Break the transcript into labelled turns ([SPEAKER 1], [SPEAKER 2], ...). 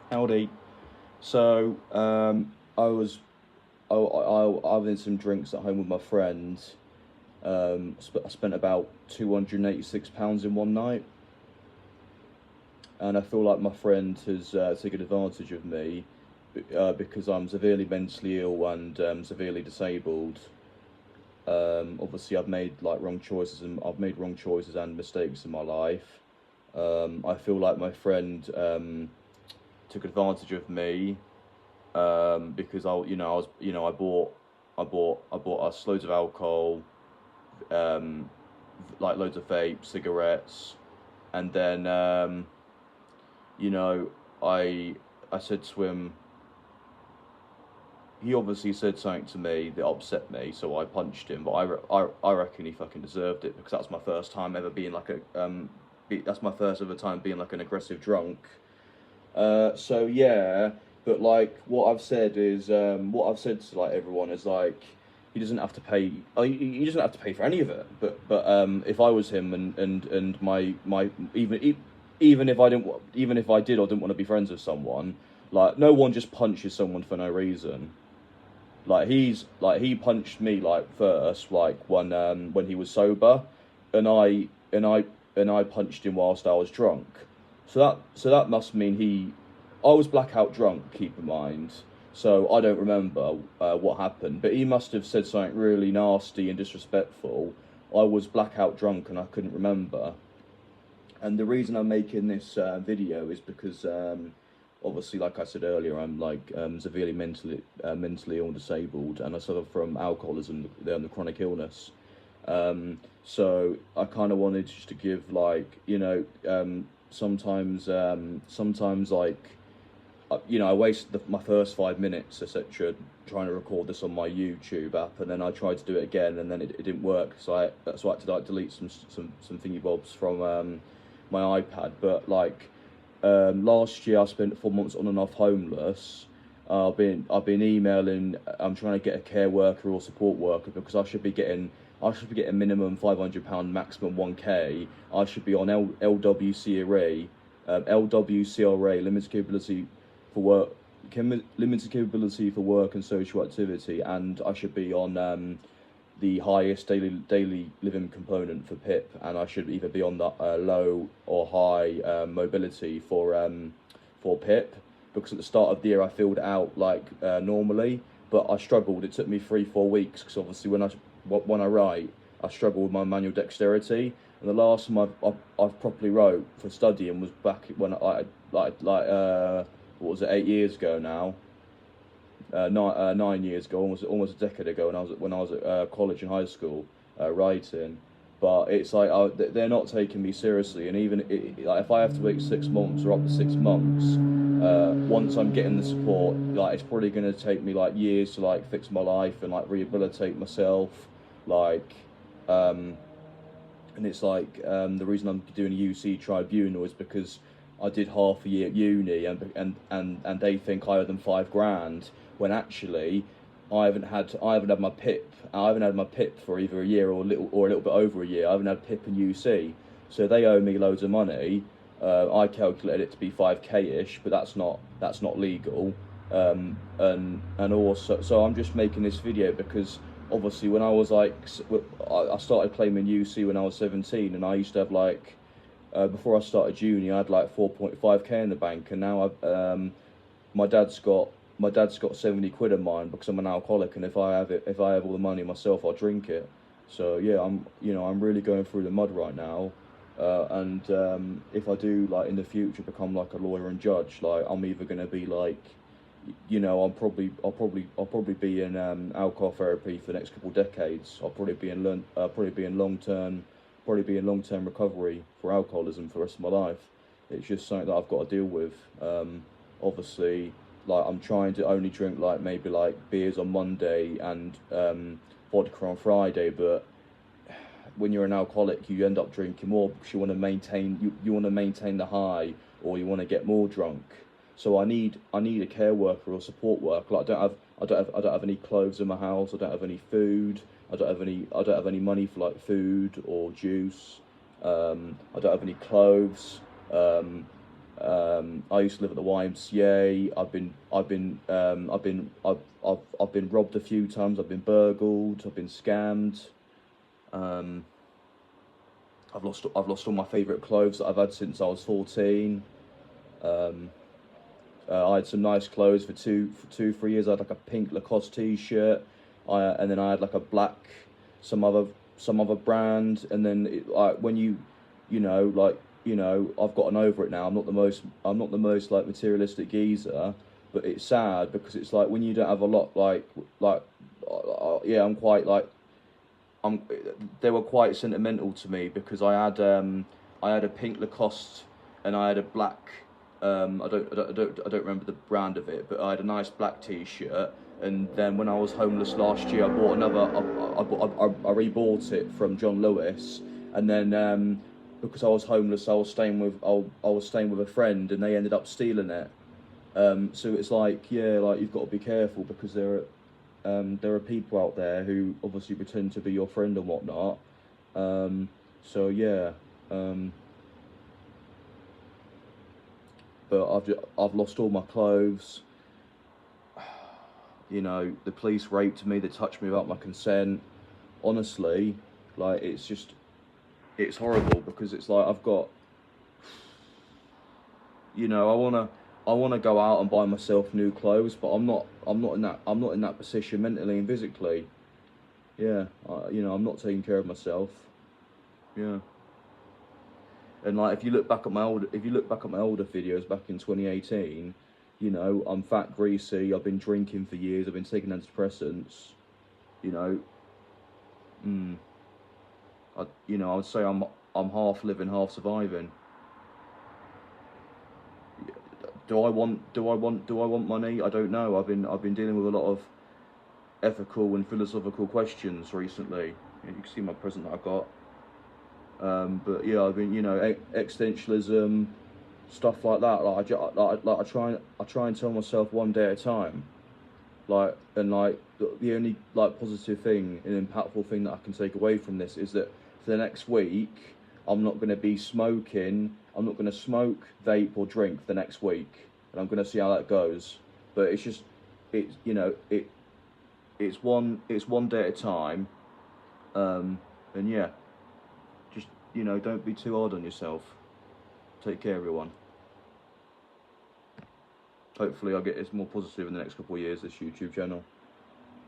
[SPEAKER 1] Howdy. So, I was in some drinks at home with my friends. I spent about £286 in one night, and I feel like my friend has taken advantage of me because I'm severely mentally ill and severely disabled. Obviously, I've made wrong choices and mistakes in my life. I feel like my friend took advantage of me because I bought us loads of alcohol, um, like loads of vapes, cigarettes, and then you know, I I said to him. He obviously said something to me that upset me, so I punched him. But I reckon he fucking deserved it because that's my first time ever being like that's my first ever time being like an aggressive drunk. So yeah, but like what I've said to like everyone is like he doesn't have to pay. He doesn't have to pay for any of it. But if I was him and my even if I didn't even if I did or didn't want to be friends with someone, like no one just punches someone for no reason. He punched me like first like when he was sober, and I punched him whilst I was drunk. So that must mean I was blackout drunk. Keep in mind, so I don't remember what happened. But he must have said something really nasty and disrespectful. I was blackout drunk and I couldn't remember. And the reason I'm making this video is because obviously, like I said earlier, I'm like severely mentally ill and disabled, and I suffer from alcoholism and the chronic illness. So I kind of wanted just to give sometimes I wasted my first 5 minutes, etc., trying to record this on my YouTube app, and then I tried to do it again, and then it didn't work. So I had to like delete some thingy bobs from my iPad. But like last year, I spent 4 months on and off homeless. I've been emailing. I'm trying to get a care worker or support worker because I should be getting minimum £500, maximum 1K. I should be on LWCRA, limited capability for work and social activity, and I should be on the highest daily living component for PIP, and I should either be on the low or high mobility for PIP, because at the start of the year I filled it out like normally, but I struggled. It took me 3-4 weeks because obviously when I write, I struggle with my manual dexterity, and the last time I've properly wrote for studying was back when I what was it, 8 years ago now, 9 years ago, almost a decade ago, when I was at college and high school writing. But it's like they're not taking me seriously, and even like if I have to wait 6 months or up to 6 months, once I'm getting the support, like it's probably going to take me like years to like fix my life and like rehabilitate myself, like and it's like the reason I'm doing a UC tribunal is because I did half a year at uni, and they think I owe them 5 grand, when actually I haven't had my PIP for either a year or a little bit over a year. I haven't had PIP and UC, so they owe me loads of money. I calculated it to be 5K-ish, but that's not legal. And also, so I'm just making this video because obviously when I was like, I started claiming UC when I was 17, and I used to have like, before I started uni, I had like 4.5K in the bank, and now my dad's got 70 quid in mine because I'm an alcoholic, and if I have all the money myself, I'll drink it. So yeah, I'm really going through the mud right now, and if I do like in the future become like a lawyer and judge, like I'm either gonna be like, I'll probably be in alcohol therapy for the next couple of decades. I'll probably be in long term recovery for alcoholism for the rest of my life. It's just something that I've got to deal with. Obviously, like I'm trying to only drink like maybe like beers on Monday and vodka on Friday, but when you're an alcoholic, you end up drinking more because you want to maintain the high, or you want to get more drunk. So I need a care worker or support worker. Like I don't have any clothes in my house. I don't have any food. I don't have any money for like food or juice. I don't have any clothes. I used to live at the YMCA. I've been robbed a few times. I've been burgled. I've been scammed. Um, I've lost all my favourite clothes that I've had since I was 14. Um, I had some nice clothes for 3 years. I had like a pink Lacoste T-shirt. And then I had like a black, some other brand. And then when I've gotten over it now. I'm not the most like materialistic geezer, but it's sad because it's like when you don't have a lot, yeah, I'm quite like, I'm. They were quite sentimental to me because I had a pink Lacoste and I had a black, I don't remember the brand of it, but I had a nice black T-shirt. And then when I was homeless last year, I bought another. I rebought it from John Lewis, and then because I was homeless, I was staying with a friend, and they ended up stealing it. So it's like, yeah, like you've got to be careful because there are people out there who obviously pretend to be your friend and whatnot. So yeah, but I've lost all my clothes. You know, the police raped me. They touched me without my consent. Honestly, like it's horrible because it's like I've got, you know, I wanna go out and buy myself new clothes, but I'm not in that position mentally and physically. Yeah, I'm not taking care of myself. Yeah, and like if you look back at my older videos back in 2018, you know, I'm fat, greasy. I've been drinking for years. I've been taking antidepressants. You know, mm, I would say I'm half living, half surviving. Do I want money? I don't know. I've been dealing with a lot of ethical and philosophical questions recently. You can see my present that I got. But yeah, I've been, existentialism, stuff like that. I try and tell myself one day at a time. The only like positive thing and impactful thing that I can take away from this is that for the next week, I'm not going to be smoking. I'm not going to smoke, vape, or drink for the next week, and I'm going to see how that goes. But it's just, it's you know, it's one day at a time. And yeah, just don't be too hard on yourself. Take care, everyone. Hopefully, I'll get it's more positive in the next couple of years. This YouTube channel.